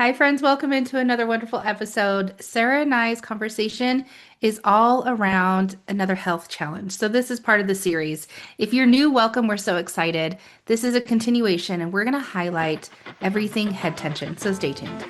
Hi, friends. Welcome into another wonderful episode. Sarah and I's conversation is all around another health challenge. So, this is part of the series. If you're new, welcome. We're so excited. This is a continuation, and we're going to highlight everything head tension. So, stay tuned.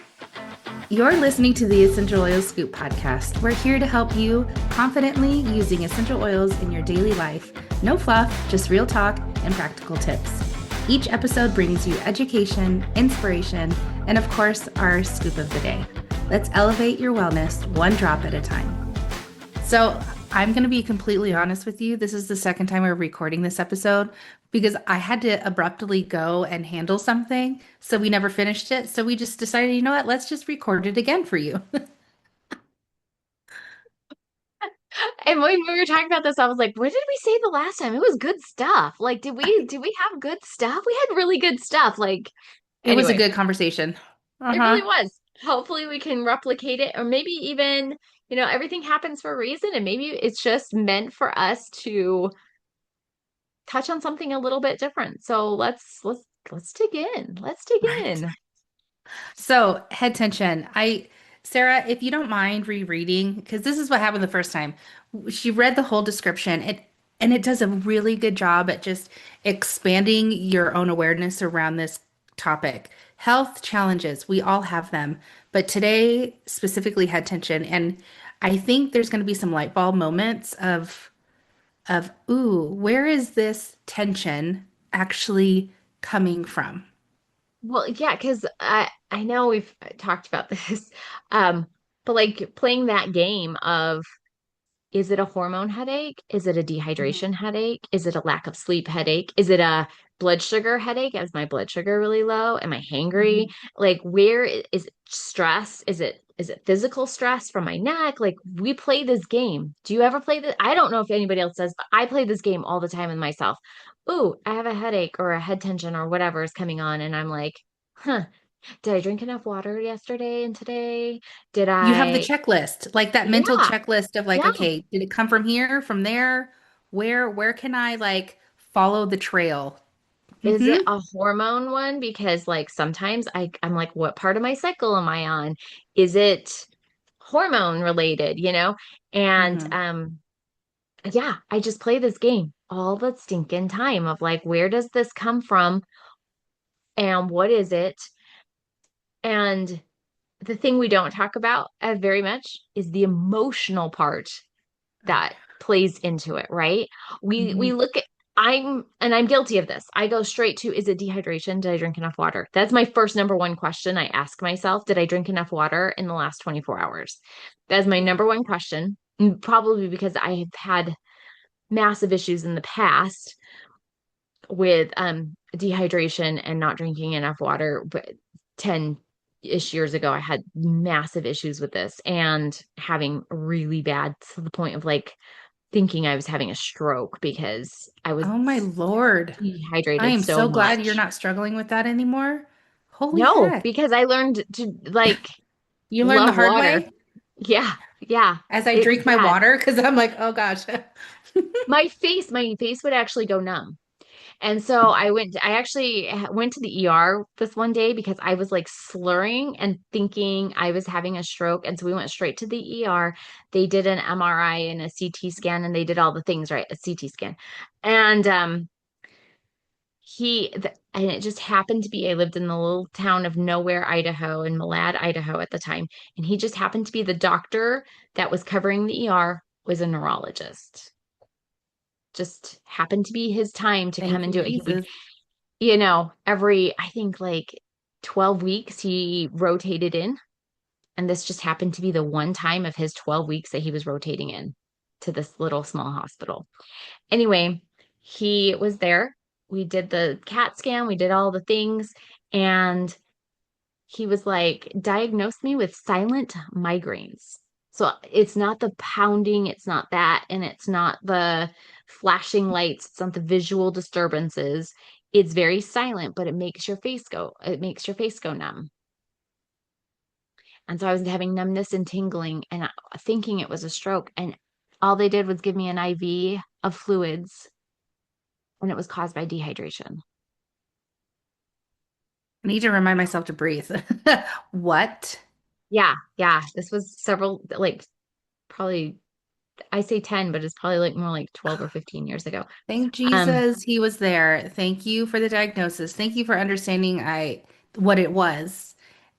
You're listening to the Essential Oils Scoop podcast. We're here to help you confidently using essential oils in your daily life. No fluff, just real talk and practical tips. Each episode brings you education, inspiration, and of course, our scoop of the day. Let's elevate your wellness one drop at a time. So, I'm going to be completely honest with you. This is the second time we're recording this episode because I had to abruptly go and handle something. So, we never finished it. So, we just decided, you know what? Let's just record it again for you. And when we were talking about this, I was like, what did we say the last time? It was good stuff. Like, did we have good stuff? We had really good stuff. Like, It was a anyway, good conversation. it really Uh-huh. was. Hopefully we can replicate it, or maybe even, everything happens for a reason, and maybe it's just meant for us to touch on something a little bit different. So let's dig in. Let's dig Right. in. So, head tension. Sarah, if you don't mind rereading, because this is what happened the first time. She read the whole description. And it does a really good job at just expanding your own awareness around this topic. Health challenges, we all have them, but today specifically head tension. And I think there's going to be some light bulb moments of, ooh, where is this tension actually coming from? Well, yeah, because I know we've talked about this, um, but like playing that game of, is it a hormone headache? Is it a Mhm. dehydration headache? Is it a lack of sleep headache? Is it a blood sugar headache? Is my blood sugar really low? Am I hangry? Mhm. Like, is it stress? Is it physical stress from my neck? Like, we play this game. Do you ever play this? I don't know if anybody else does, but I play this game all the time with myself. Ooh, I have a headache or a head tension or whatever is coming on, and I'm like, huh, did I drink enough water yesterday and today? Did You have the I? checklist, like that mental Yeah, checklist of like, yeah. okay, did it come from here, from there? Where can I like follow the trail? Is it Mm-hmm. a hormone one? Because like sometimes I'm like, what part of my cycle am I on? Is it hormone related, And Mm-hmm. yeah, I just play this game all the stinking time of like, where does this come from and what is it? And the thing we don't talk about very much is the emotional part that plays into it, right? We Mm-hmm. look at I'm guilty of this. I go straight to, is it dehydration? Did I drink enough water? That's my first number one question I ask myself. Did I drink enough water in the last 24 hours? That's my Yeah. number one question. Probably because I have had massive issues in the past with dehydration and not drinking enough water. But 10-ish years ago, I had massive issues with this and having really bad, to the point of like thinking I was having a stroke because I was Oh my Lord. I dehydrated am so so glad you're much. not struggling with that anymore. Holy No, heck. because I learned to like You learned the love hard water. way Yeah, yeah, as I it was drink my bad. water because I'm like, oh gosh. My face would actually go numb. And so I actually went to the ER this one day because I was like slurring and thinking I was having a stroke. And so we went straight to the ER. They did an MRI and a CT scan, and they did all the things, right? A CT scan. And and it just happened to be, I lived in the little town of Nowhere, Idaho, in Malad, Idaho at the time. And he just happened to be the doctor that was covering the ER, was a neurologist. Just happened to be his time to come Thank and you, do it. He would, Jesus. every, I think like 12 weeks, he rotated in. And this just happened to be the one time of his 12 weeks that he was rotating in to this little small hospital. Anyway, he was there. We did the CAT scan, we did all the things, and he was like, diagnosed me with silent migraines. So it's not the pounding, it's not that, and it's not the flashing lights, it's not the visual disturbances. It's very silent, but it makes your face go numb. And so I was having numbness and tingling and thinking it was a stroke. And all they did was give me an IV of fluids, and it was caused by dehydration. I need to remind myself to breathe. What? Yeah, yeah. This was several, like probably, I say 10, but it's probably like more like 12 or 15 years ago. Thank Um, Jesus he was there. Thank you for the diagnosis. Thank you for understanding I what it was.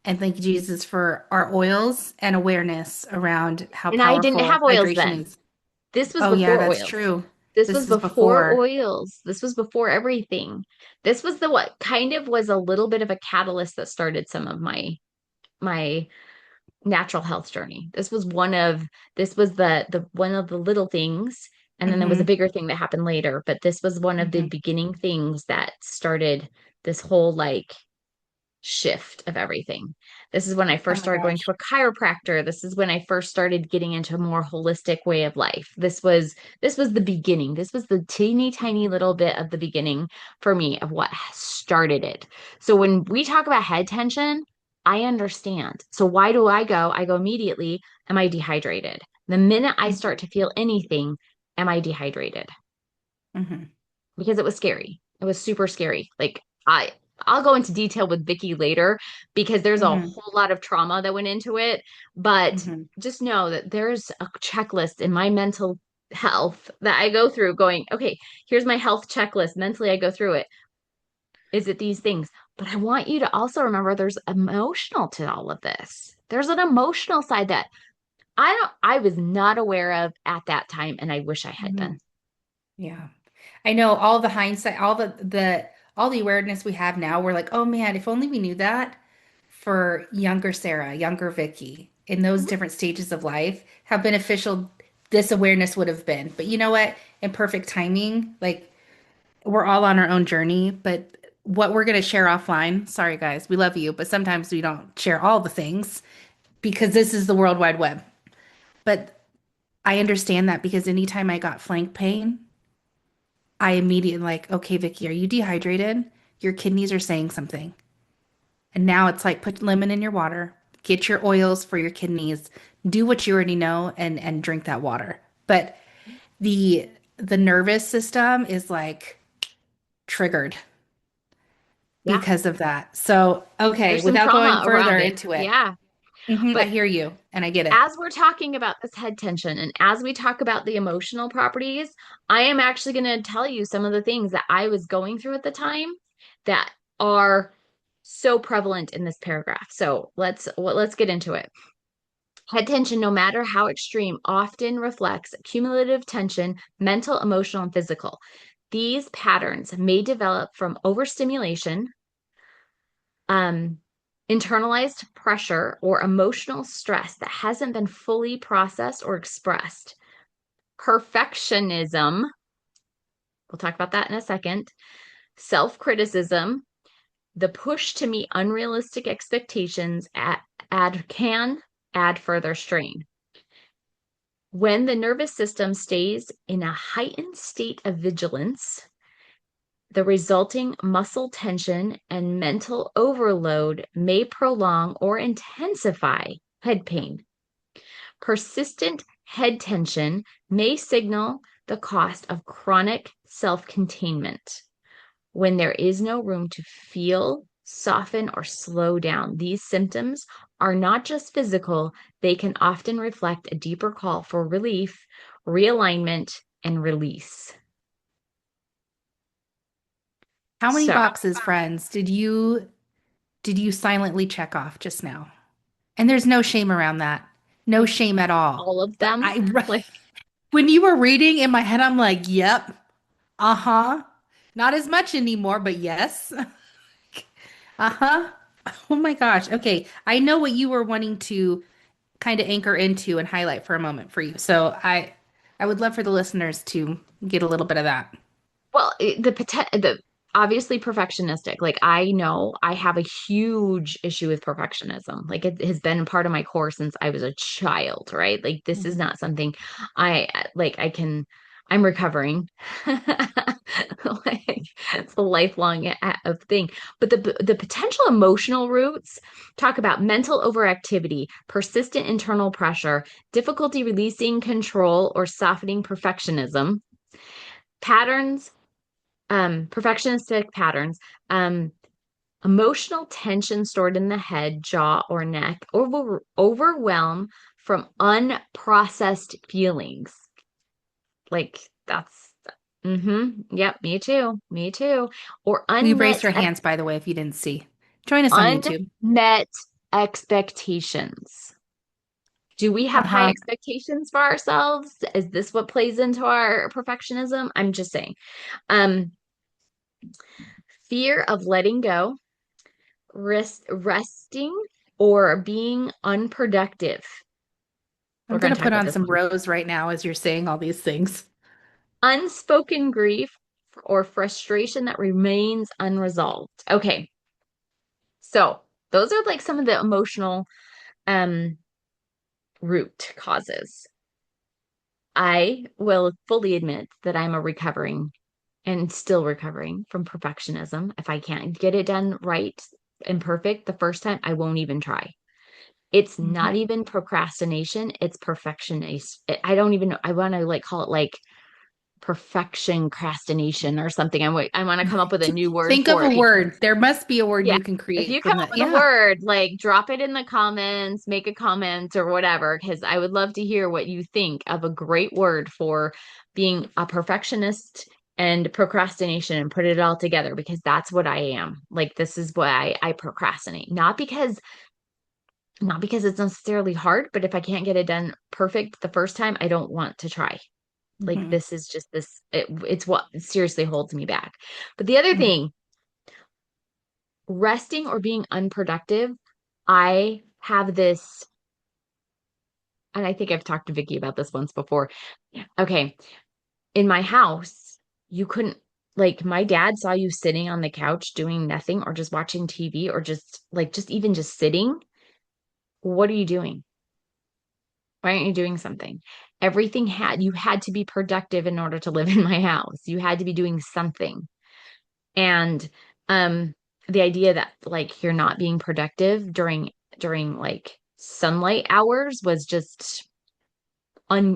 And thank you, Jesus, for our oils and awareness around how and I didn't powerful have oils hydration then. is. This was Oh yeah, before that's oils. true. This was This is before before. oils. This was before everything. This was the what kind of was a little bit of a catalyst that started some of my natural health journey. This was the one of the little things, and then there was a Hmm. bigger thing that happened later, but this was one of the Hmm. beginning things that started this whole like shift of everything. This is when I Oh first my started going gosh. to a chiropractor. This is when I first started getting into a more holistic way of life. This was the beginning. This was the teeny tiny little bit of the beginning for me of what started it. So when we talk about head tension, I understand. So why do I go? I go immediately, am I dehydrated? The minute I start Hmm. to feel anything, am I dehydrated? Hmm. Because it was scary. It was super scary. Like I'll go into detail with Vicky later because there's a Hmm. whole lot of trauma that went into it, but Hmm. just know that there's a checklist in my mental health that I go through going, okay, here's my health checklist. Mentally I go through it. Is it these things? But I want you to also remember there's emotional to all of this. There's an emotional side that I was not aware of at that time and I wish I had Hmm. been. Yeah. I know all the hindsight, all the awareness we have now, we're like, oh man, if only we knew that for younger Sarah, younger Vicky, in those Mhm. different stages of life, how beneficial this awareness would have been. But you know what? In perfect timing, like we're all on our own journey, but what we're going to share offline, sorry guys, we love you, but sometimes we don't share all the things because this is the World Wide Web. But I understand that because anytime I got flank pain, I immediately like, okay, Vicky, are you dehydrated? Your kidneys are saying something. And now it's like put lemon in your water, get your oils for your kidneys, do what you already know and drink that water. But the the nervous system is like triggered Yeah, because of that. So, okay, there's some without going trauma further around it. into it, Yeah. I But hear you and I get it. as we're talking about this head tension and as we talk about the emotional properties, I am actually going to tell you some of the things that I was going through at the time that are so prevalent in this paragraph. So let's get into it. Head tension, no matter how extreme, often reflects cumulative tension, mental, emotional, and physical. These patterns may develop from overstimulation, um, internalized pressure or emotional stress that hasn't been fully processed or expressed. Perfectionism, we'll talk about that in a second. Self criticism, the push to meet unrealistic expectations can add further strain. When the nervous system stays in a heightened state of vigilance, the resulting muscle tension and mental overload may prolong or intensify head pain. Persistent head tension may signal the cost of chronic self containment. When there is no room to feel, soften, or slow down, these symptoms are not just physical, they can often reflect a deeper call for relief, realignment, and release. How many So, boxes, friends, did you silently check off just now? And there's no shame around that. No like shame at all. all of But them, like, when you were reading in my head, I'm like, yep, uh-huh. Not as much anymore, but yes. Uh-huh. Oh my gosh. Okay. I know what you were wanting to kind of anchor into and highlight for a moment for you. So I would love for the listeners to get a little bit of that. well, the obviously perfectionistic. Like I know I have a huge issue with perfectionism. Like it has been part of my core since I was a child, right? Like this is Mhm. not something I can I'm recovering. Like it's a lifelong of thing. But the potential emotional roots talk about mental overactivity, persistent internal pressure, difficulty releasing control or softening perfectionism, patterns perfectionistic patterns, um, Emotional tension stored in the head, jaw, or neck, overwhelm from unprocessed feelings. Like that's, yep, me too, me too. Or We've raised our hands, by the way, if you didn't see. Join us on YouTube. unmet expectations. Do we have high Uh-huh. expectations for ourselves? Is this what plays into our perfectionism? I'm just saying. Um, Fear of letting go, resting, or being unproductive. I'm We're going going to to talk put about on this some one. rose right now as you're saying all these things. Unspoken grief or frustration that remains unresolved. Okay, so those are like some of the emotional um root causes. I will fully admit that I'm a recovering and still recovering from perfectionism. If I can't get it done right and perfect the first time, I won't even try. It's not Mhm. even procrastination, it's perfectionist. I don't even know. I want to like call it like perfection crastination or something. I want to come up with a new word Think of for a it. word. There must be a word Yeah. you can If create you come from up that. with a Yeah. word, like drop it in the comments, make a comment or whatever, because I would love to hear what you think of a great word for being a perfectionist and procrastination and put it all together because that's what I am. Like this is why I procrastinate. Not because it's necessarily hard, but if I can't get it done perfect the first time, I don't want to try. Like Mhm. this is just it's what seriously holds me back. But the other Mhm. thing, resting or being unproductive, I have this, and I think I've talked to Vicky about this once before. Okay, in my house, you couldn't like my dad saw you sitting on the couch doing nothing or just watching TV or just even just sitting. What are you doing? Why aren't you doing something? You had to be productive in order to live in my house. You had to be doing something. And um the idea that like you're not being productive during like sunlight hours was just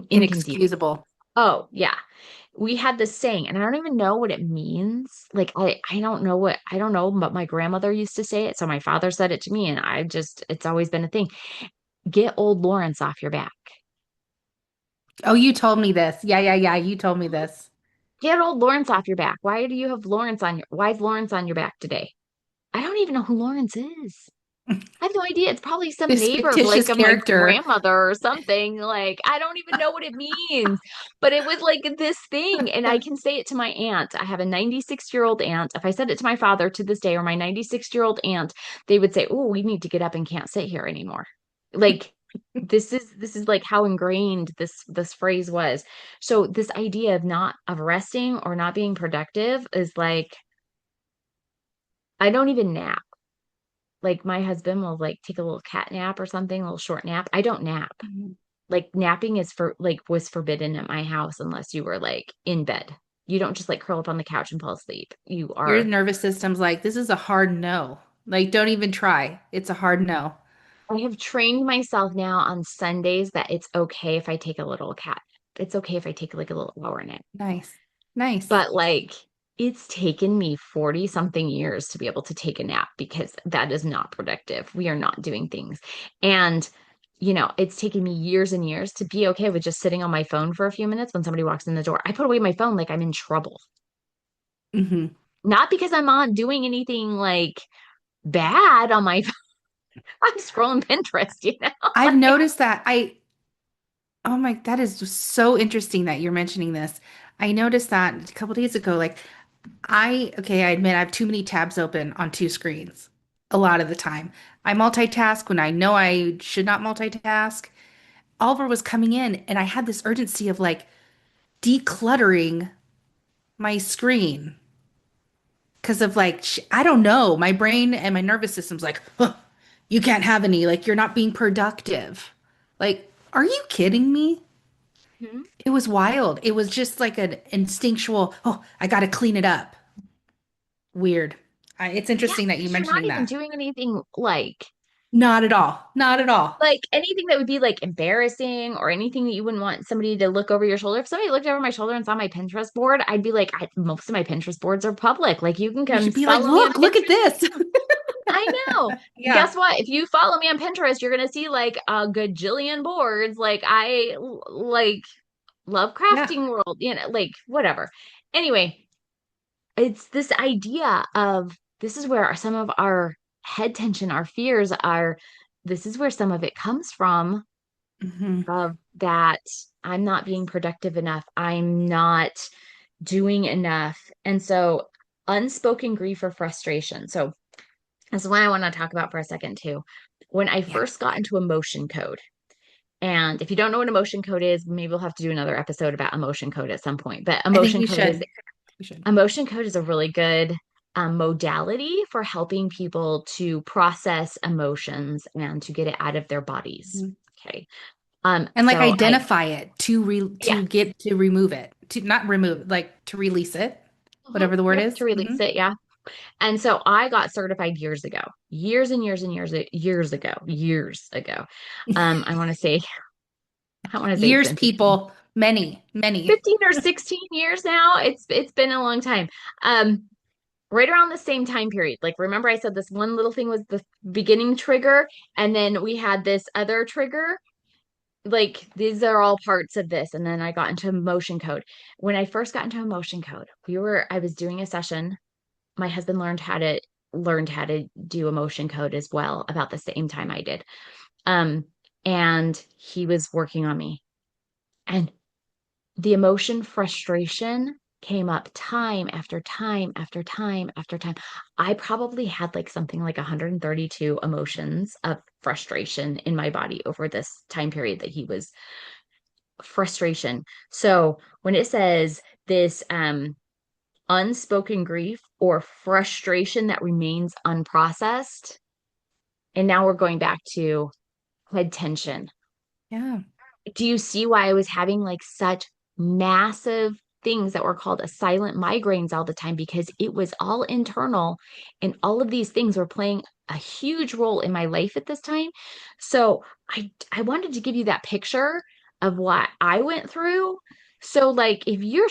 inconceivable. Inexcusable. Oh, yeah. We had this saying, and I don't even know what it means. Like I don't know, but my grandmother used to say it. So my father said it to me, and it's always been a thing. Get old Lawrence off your back. Oh, you told me this. Yeah, yeah, yeah. You told me this. Get old Lawrence off your back. Why is Lawrence on your back today? I don't even know who Lawrence is. I have no idea. It's probably some This neighbor of fictitious like of my character. grandmother or something. Like, I don't even know what it means. But it was like this thing. And I can say it to my aunt. I have a 96-year-old aunt. If I said it to my father to this day or my 96-year-old aunt, they would say, "Oh, we need to get up and can't sit here anymore." Like this is like how ingrained this phrase was. So this idea of not of resting or not being productive is like I don't even nap. Like my husband will like take a little cat nap or something, a little short nap. I don't nap. Mhm. Like napping is for like was forbidden at my house unless you were like in bed. You don't just like curl up on the couch and fall asleep. You Your are nervous system's like, this is a hard no. Like, don't even try. It's a hard no. I have trained myself now on Sundays that it's okay if I take a little cat. It's okay if I take like a little hour nap. Nice. Nice. But like it's taken me 40 something years to be able to take a nap because that is not productive. We are not doing things. And it's taken me years and years to be okay with just sitting on my phone for a few minutes when somebody walks in the door. I put away my phone like I'm in trouble. Hmm. Not because I'm not doing anything like bad on my phone. I'm scrolling Pinterest. I've Like, noticed that oh my, that is just so interesting that you're mentioning this. I noticed that a couple days ago, like okay, I admit I have too many tabs open on two screens a lot of the time. I multitask when I know I should not multitask. Oliver was coming in and I had this urgency of like decluttering my screen because of like, I don't know, my brain and my nervous system's like, huh, you can't have any, like, you're not being productive. Like, are you kidding me? hmm? It was wild. It was just like an instinctual, oh, I got to clean it up. Weird. It's Yeah, interesting that you because you're not mentioning even that. doing anything Not at all. Not at all. like anything that would be like embarrassing or anything that you wouldn't want somebody to look over your shoulder. If somebody looked over my shoulder and saw my Pinterest board, I'd be like, most of my Pinterest boards are public. Like you can You come should be like, follow me on look at Pinterest. this. I know. Yeah. Guess what? If you follow me on Pinterest, you're gonna see like a gajillion boards. Like like love Yeah. crafting world, like whatever. Anyway, it's this idea of this is where some of our head tension, our fears are, this is where some of it comes from, Hmm. of that I'm not being productive enough. I'm not doing enough. And so unspoken grief or frustration. So that's what I want to talk about for a second too. When I Yeah. first got into emotion code, and if you don't know what emotion code is, maybe we'll have to do another episode about emotion code at some point. But I think we should. We should. emotion code is a really good modality for helping people to process emotions and to get it out of their bodies. Mhm. Okay. And like So I, identify it yeah, to get to remove it. To not remove, like to release it, whatever the word yep, to is. release it. Yeah. And so I got certified years ago, years and years and years ago. I want to say, I want to say it's Years, been 15, people, many, many. 15 or 16 years now. It's been a long time. Um, right around the same time period. Like, remember I said this one little thing was the beginning trigger, and then we had this other trigger. Like, these are all parts of this. And then I got into emotion code. When I first got into emotion code, I was doing a session. My husband learned how to do emotion code as well about the same time I did. Um, and he was working on me. And the emotion frustration came up time after time after time after time. I probably had like something like 132 emotions of frustration in my body over this time period that he was frustration. So when it says this unspoken grief or frustration that remains unprocessed, and now we're going back to head tension. Yeah. Do you see why I was having like such massive things that were called a silent migraines all the time? Because it was all internal and all of these things were playing a huge role in my life at this time. So I wanted to give you that picture of what I went through. So like if you're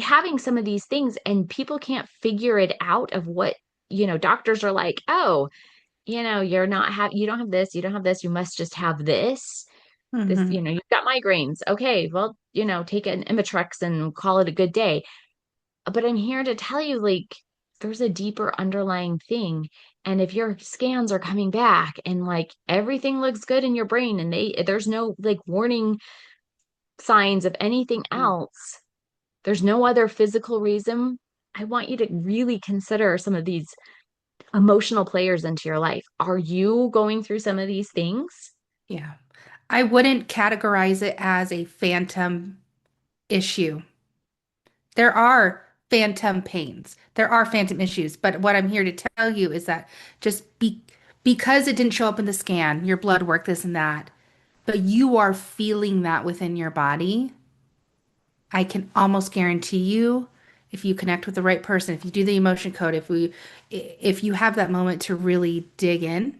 having some of these things and people can't figure it out of what, doctors are like, "Oh, you don't have this, you don't have this, you must just have this, Hmm. you've got migraines. Okay, well, take an Imitrex and call it a good day." But I'm here to tell you, like, there's a deeper underlying thing. And if your scans are coming back and like everything looks good in your brain and there's no like warning signs of anything else, there's no other physical reason. I want you to really consider some of these emotional players into your life. Are you going through some of these things? Yeah. I wouldn't categorize it as a phantom issue. There are phantom pains. There are phantom issues, but what I'm here to tell you is that because it didn't show up in the scan, your blood work, this and that, but you are feeling that within your body, I can almost guarantee you, if you connect with the right person, if you do the emotion code, if you have that moment to really dig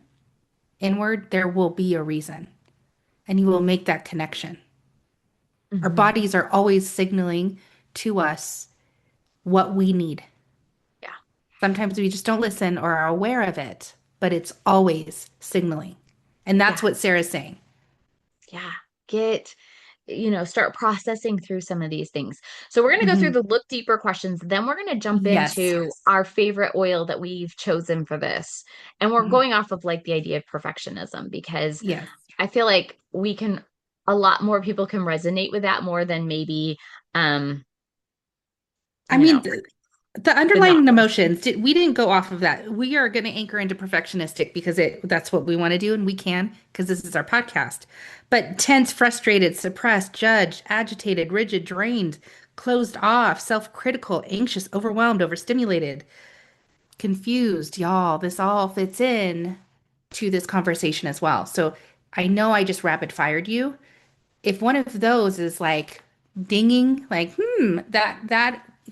inward, there will be a reason, and you will make that connection. Our Hmm. bodies are always signaling to us what we need. Yeah. Sometimes we just don't listen or are aware of it, but it's always signaling. And that's Yeah. what Sarah's saying. Yeah. Get, start processing through some of these things. So we're going to go through Mhm. the look deeper questions. Then we're going to jump Yes. into our favorite oil that we've chosen for this. And we're Mhm. going off of like the idea of perfectionism because Yes. I feel like a lot more people can resonate with that more than maybe, um, I you mean, know, the the not. underlying emotions, we didn't go off of that. We are going to anchor into perfectionistic because that's what we want to do and we can because this is our podcast. But tense, frustrated, suppressed, judged, agitated, rigid, drained, closed off, self-critical, anxious, overwhelmed, overstimulated, confused, y'all. This all fits in to this conversation as well. So I know I just rapid fired you. If one of those is like dinging, like,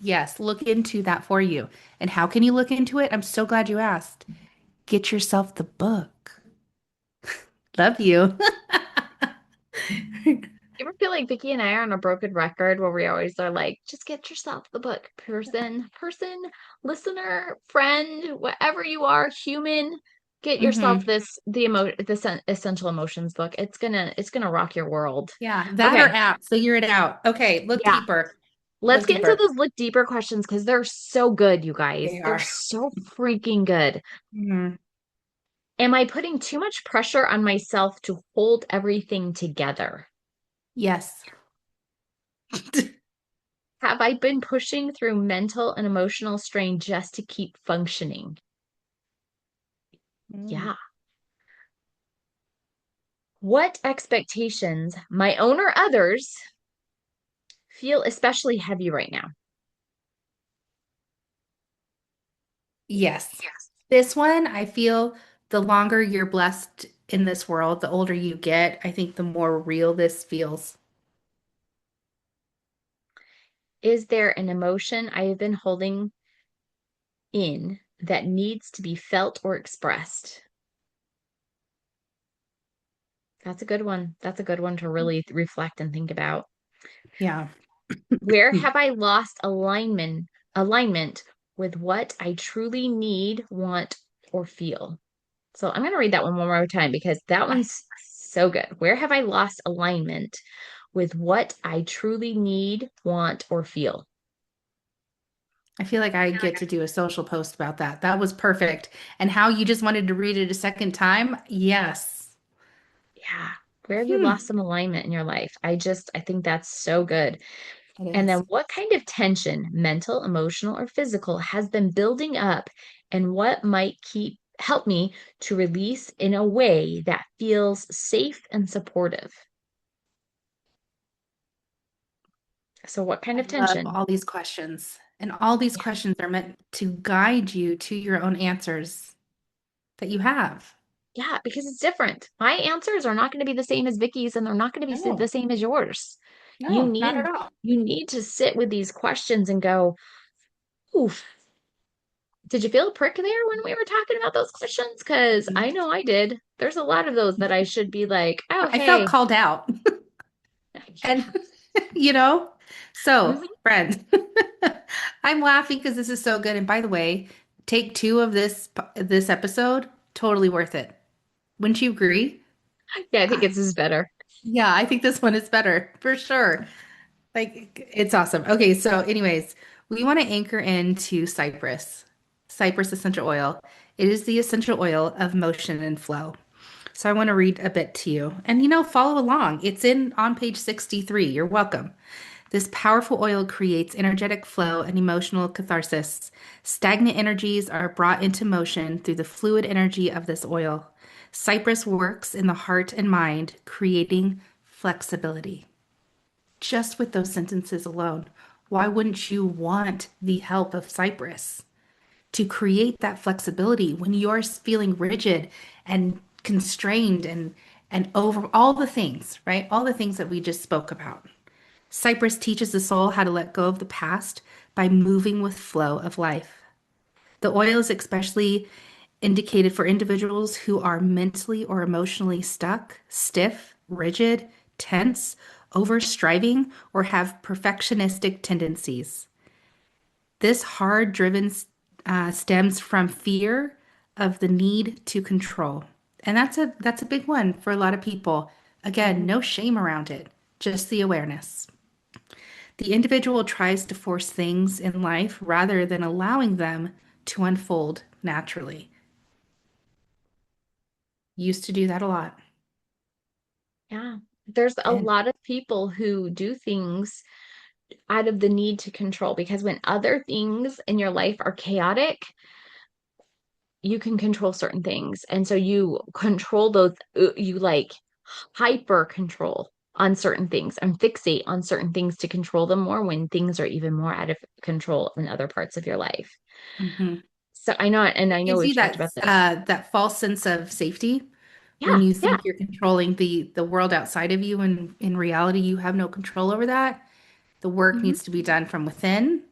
yes, look into that for you. And how can you look into it? I'm so glad you asked. Get yourself the book. Love you. You ever feel like Vicky and I are on a broken record where we always are like, just get yourself the book, person, listener, friend, whatever you are, human. Get yourself Hmm. this essential emotions book. It's gonna rock your world. Yeah, that or Okay. app. Figure it out. Okay, look Yeah. deeper. Let's Look get into deeper. those look deeper questions because they're so good, you guys. They They're are. so freaking good. Mhm. Am I putting too much pressure on myself to hold everything together? Yes. Have I been pushing through mental and emotional strain just to keep functioning? Mm. Yeah. What expectations, my own or others, feel especially heavy right now? Yes. This one, I feel the longer you're blessed in this world, the older you get, I think the more real this feels. Is there an emotion I have been holding in that needs to be felt or expressed? That's a good one. That's a good one to really reflect and think about. Yeah. Where have I lost alignment with what I truly need, want, or feel? So I'm going to read that one more time because that I one's so good. Where have I lost alignment with what I truly need, want, or feel? I feel like I get to do a social post about that. That was perfect. And how you just wanted to read it a second time? Yes. Yeah. Where have you lost Hmm. some alignment in your life? I think that's so good. It And then is. what kind of tension, mental, emotional, or physical, has been building up and what might keep help me to release in a way that feels safe and supportive? So what kind I of love tension? all these questions. And all these Yeah. questions are meant to guide you to your own answers that you have. Yeah, because it's different. My answers are not going to be the same as Vicky's and they're not going to be the No, same as yours. You no, not at need all. you need to sit with these questions and go, oof, did you feel a prick there when we were talking about those questions? Because I know I did. There's a lot of those that I should be like, oh, I felt hey. called out. Yeah. And, you know, so, Mhm. friend, I'm laughing because this is so good. And by the way, take two of this episode, totally worth it. Wouldn't you agree? Yeah, I think Ah, it's is better. yeah, I think this one is better for sure. Like, it's awesome. Okay, so, anyways, we want to anchor into Cypress, Cypress essential oil. It is the essential oil of motion and flow. So I want to read a bit to you. And follow along. It's in on page 63. You're welcome. This powerful oil creates energetic flow and emotional catharsis. Stagnant energies are brought into motion through the fluid energy of this oil. Cypress works in the heart and mind, creating flexibility. Just with those sentences alone, why wouldn't you want the help of Cypress to create that flexibility when you're feeling rigid and constrained and over all the things, right? All the things that we just spoke about. Cypress teaches the soul how to let go of the past by moving with flow of life. The oil is especially indicated for individuals who are mentally or emotionally stuck, stiff, rigid, tense, over striving, or have perfectionistic tendencies. This hard driven stems from fear of the need to control. And that's a big one for a lot of people. Again, Mhm. no shame around it, just the awareness. The individual tries to force things in life rather than allowing them to unfold naturally. Used to do that a lot. Yeah. There's a And lot of people who do things out of the need to control because when other things in your life are chaotic, you can control certain things. And so you control those, you like hyper control on certain things and fixate on certain things to control them more when things are even more out of control in other parts of your life. mhm. So I know, and I It know gives we've you talked that about this. that false sense of safety when Yeah, you yeah. think you're controlling the world outside of you, and in reality, you have no control over that. The work Mhm. needs to be done from within.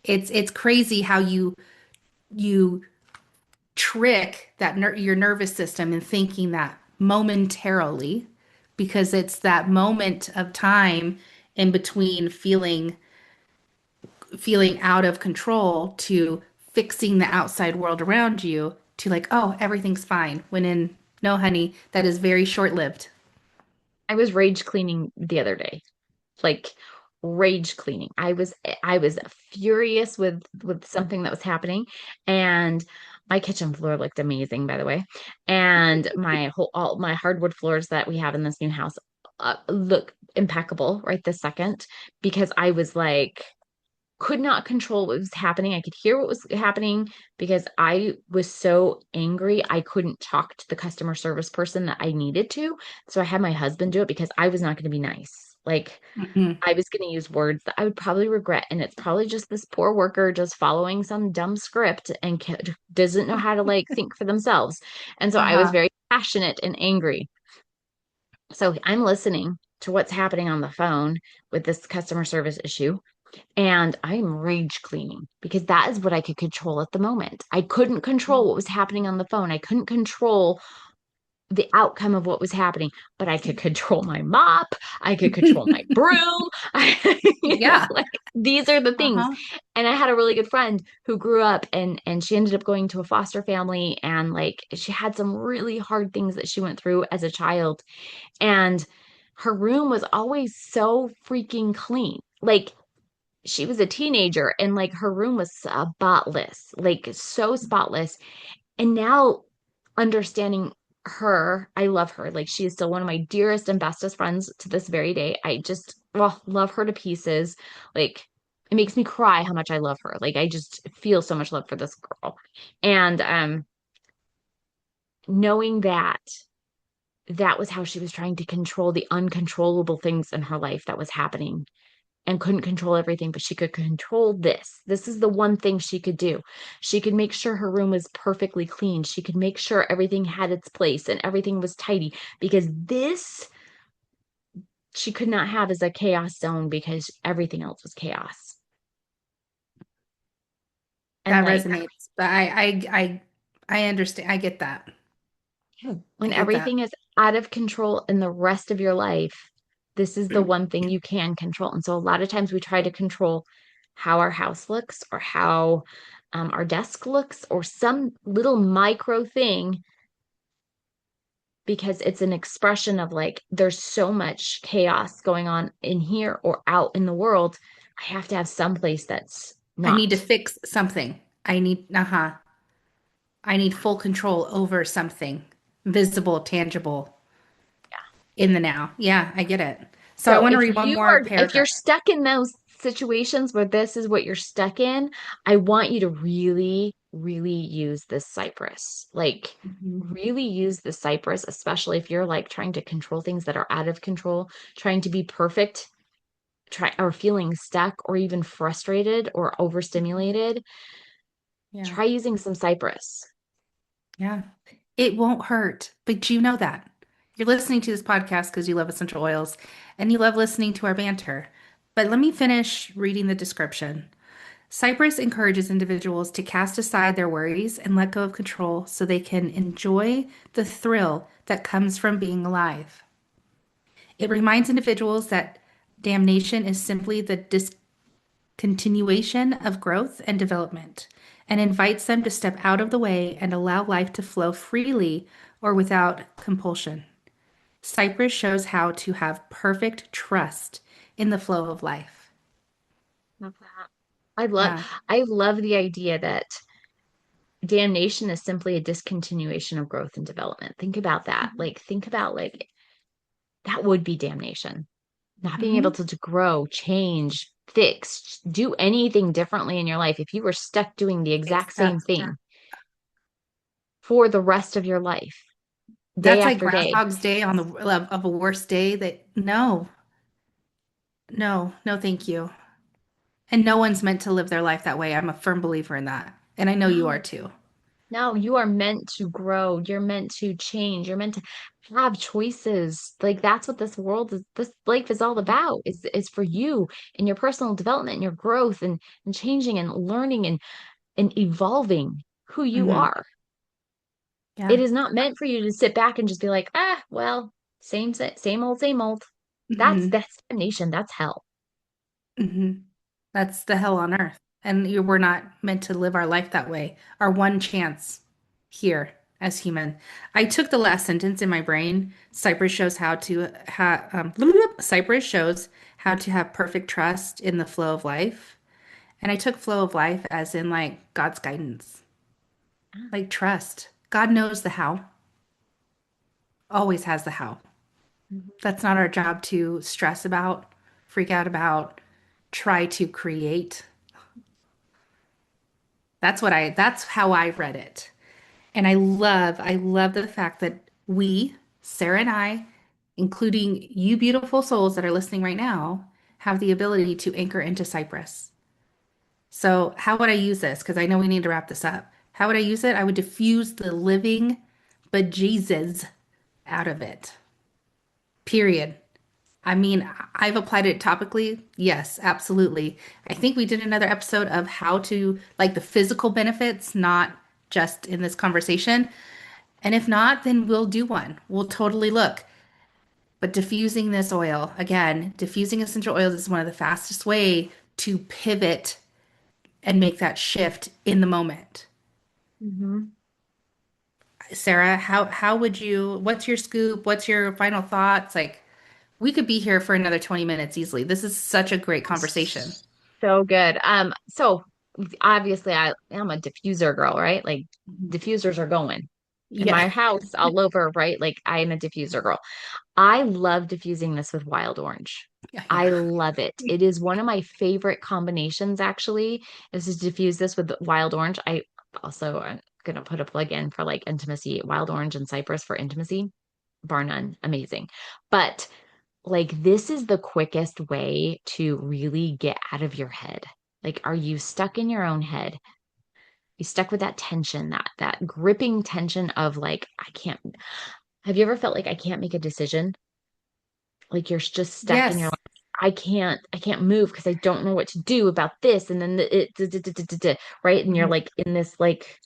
It's crazy how you trick your nervous system in thinking that momentarily, because it's that moment of time in between feeling out of control to fixing the outside world around you to like, oh, everything's fine. When in, no, honey, that is very short-lived. I was rage cleaning the other day. Like rage cleaning. I was furious with something that was happening, and my kitchen floor looked amazing, by the way. And all my hardwood floors that we have in this new house look impeccable right this second, because I was like could not control what was happening. I could hear what was happening because I was so angry. I couldn't talk to the customer service person that I needed to. So I had my husband do it because I was not going to be nice. Like Mhm. I was going to use words that I would probably regret. And it's probably just this poor worker just following some dumb script and doesn't know how to like think for themselves. And so I was Uh-huh. very passionate and angry. So I'm listening to what's happening on the phone with this customer service issue. And I'm rage cleaning because that is what I could control at the moment. I couldn't control what was happening on the phone. I couldn't control the outcome of what was happening, but I could control my mop. I could control my broom. Yeah. Like these are the things. Uh-huh. And I had a really good friend who grew up and she ended up going to a foster family, and like she had some really hard things that she went through as a child. And her room was always so freaking clean. Like she was a teenager and like her room was spotless, like so spotless. And now understanding her, I love her. Like she is still one of my dearest and bestest friends to this very day. I just love her to pieces. Like it makes me cry how much I love her. Like I just feel so much love for this girl. And knowing that that was how she was trying to control the uncontrollable things in her life that was happening, and couldn't control everything, but she could control this. This is the one thing she could do. She could make sure her room was perfectly clean. She could make sure everything had its place and everything was tidy, because this she could not have as a chaos zone because everything else was chaos. And That like resonates. But I understand. I get that. I when get that. everything is out of control in the rest of your life, this is the one thing you can control. And so a lot of times we try to control how our house looks or how our desk looks or some little micro thing, because it's an expression of like, there's so much chaos going on in here or out in the world. I have to have some place that's I need to not. fix something. I need full control over something visible, tangible in the now. Yeah, I get it. So I So want to read one more if you're paragraph. stuck in those situations where this is what you're stuck in, I want you to really, really use this Cypress. Like Mhm. really use the Cypress, especially if you're like trying to control things that are out of control, trying to be perfect, try or feeling stuck or even frustrated or overstimulated. Yeah. Try using some Cypress. Yeah. It won't hurt, but you know that. You're listening to this podcast because you love essential oils and you love listening to our banter. But let me finish reading the description. Cypress encourages individuals to cast aside their worries and let go of control so they can enjoy the thrill that comes from being alive. It reminds individuals that damnation is simply the discontinuation of growth and development, and invites them to step out of the way and allow life to flow freely or without compulsion. Cypress shows how to have perfect trust in the flow of life. Love that. I love Yeah. I love the idea that damnation is simply a discontinuation of growth and development. Think about that. Like, think about like that would be damnation. Not being able Hmm. to grow, change, fix, do anything differently in your life. If you were stuck doing the exact same Except thing for the rest of your life, day that's like after day. Groundhog's Day on the of a worse day that no, no, no, thank you. And no one's meant to live their life that way. I'm a firm believer in that. And I know you are No, too. no, you are meant to grow. You're meant to change. You're meant to have choices. Like that's what this world is, this life is all about. Is for you and your personal development and your growth and changing and learning and evolving who you Hmm. are. It Yeah. is not meant for you to sit back and just be like, ah, well, same old, same old. Hmm. That's damnation. That's hell. Hmm. That's the hell on earth. And we're not meant to live our life that way. Our one chance. here as human. I took the last sentence in my brain. Cypress shows how to have perfect trust in the flow of life. And I took flow of life as in like God's guidance, like trust. God knows the how, always has the how. Mhm. That's not our job to stress about, freak out about, try to create. That's how I read it. And I love the fact that we, Sarah and I, including you beautiful souls that are listening right now, have the ability to anchor into Cypress. So, how would I use this? Because I know we need to wrap this up. How would I use it? I would diffuse the living bejesus out of it. Period. I mean, I've applied it topically. Yes, absolutely. I think we did another episode of how to like the physical benefits, not just in this conversation. And if not, then we'll do one. We'll totally look. But diffusing this oil, again, diffusing essential oils is one of the fastest way to pivot and make that shift in the moment. Mhm. Sarah, how would you, what's your scoop? What's your final thoughts? Like we could be here for another 20 minutes easily. This is such a great conversation. So good. So obviously I am a diffuser girl, right? Like Mhm. diffusers are going in Yeah. my house all over, right? Like I am a diffuser girl. I love diffusing this with wild orange. Yeah, I yeah. love it. It is one of my favorite combinations, actually, is to diffuse this with wild orange. I also am gonna put a plug in for like intimacy, wild orange and cypress for intimacy, bar none, amazing. But like this is the quickest way to really get out of your head. Like, are you stuck in your own head? You stuck with that tension, that gripping tension of like, I can't. Have you ever felt like I can't make a decision? Like you're just stuck in your Yes. life. I can't move because I don't know what to do about this. And then right? And you're Mhm. like in this like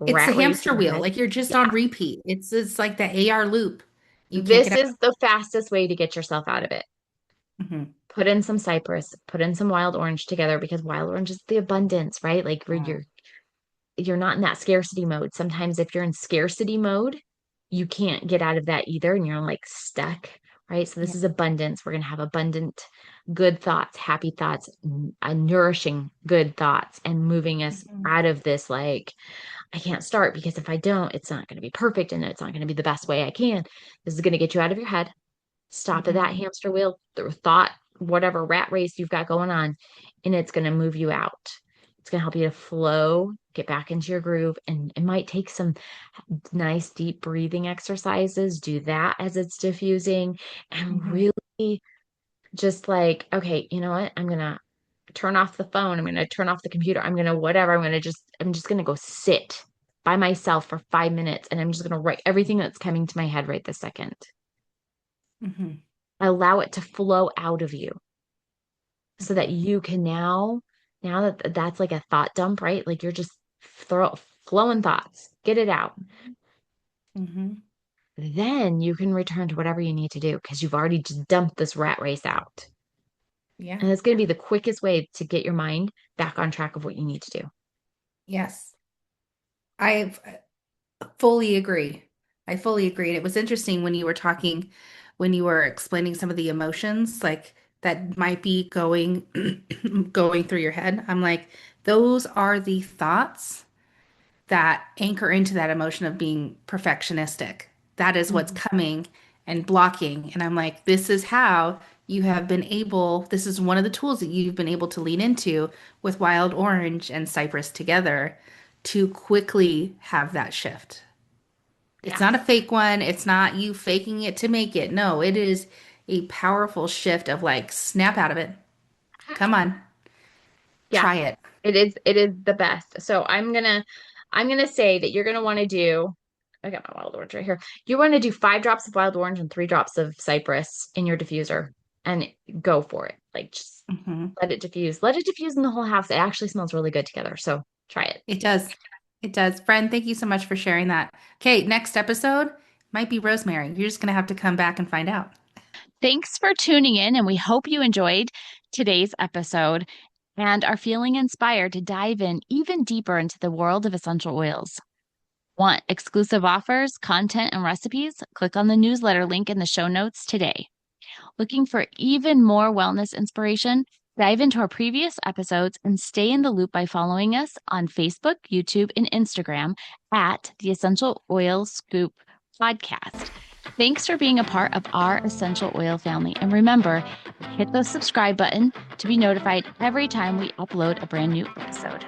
It's the rat race hamster in your wheel. head. Like you're just Yeah. on repeat. It's like the AR loop. You can't get This out. is the fastest way to get yourself out of it. Mhm. Put in some cypress, put in some wild orange together because wild orange is the abundance, right? Like where Yeah. you're not in that scarcity mode. Sometimes if you're in scarcity mode, you can't get out of that either and you're like stuck, right? So Yeah. this is abundance. We're going to have abundant good thoughts, happy thoughts, nourishing good thoughts and moving us Mhm. out of this like I can't start because if I don't, it's not going to be perfect and it's not going to be the best way I can. This is going to get you out of your head. Stop at Mhm. that hamster wheel, the thought, whatever rat race you've got going on, and it's going to move you out. It's going to help you to flow, get back into your groove. And it might take some nice deep breathing exercises. Do that as it's diffusing and Mhm. really just like, okay, you know what? I'm going to turn off the phone. I'm going to turn off the computer. I'm going to whatever. I'm just going to go sit by myself for 5 minutes and I'm just going to write everything that's coming to my head right this second. Mhm. Allow it to flow out of you so that Mhm. you can now that that's like a thought dump, right? Like you're just throw flowing thoughts, get it out. Mhm. Then you can return to whatever you need to do because you've already just dumped this rat race out. Yeah. And it's going to be the quickest way to get your mind back on track of what you need to do. Yes. I fully agree. I fully agree. And it was interesting when you were talking, when you were explaining some of the emotions, like that might be going going through your head. I'm like, those are the thoughts that anchor into that emotion of being perfectionistic. That is what's Mhm. coming and blocking. And I'm like, this is how you have been able, this is one of the tools that you've been able to lean into with Wild Orange and Cypress together to quickly have that shift. It's not a Yes. fake one. It's not you faking it to make it. No, it is a powerful shift of like, snap out of it. Come on, Yeah. try it. It is the best. So I'm gonna say that you're gonna want to do I got my wild orange right here. You want to do 5 drops of wild orange and 3 drops of cypress in your diffuser and go for it. Like just Mhm. let it diffuse. Let it diffuse in the whole house. It actually smells really good together. So try it. It does. It does. Friend, thank you so much for sharing that. Okay, next episode might be rosemary. You're just going to have to come back and find out. Thanks for tuning in, and we hope you enjoyed today's episode and are feeling inspired to dive in even deeper into the world of essential oils. Want exclusive offers, content, and recipes? Click on the newsletter link in the show notes today. Looking for even more wellness inspiration? Dive into our previous episodes and stay in the loop by following us on Facebook, YouTube, and Instagram at the Essential Oil Scoop Podcast. Thanks for being a part of our essential oil family. And remember, hit the subscribe button to be notified every time we upload a brand new episode.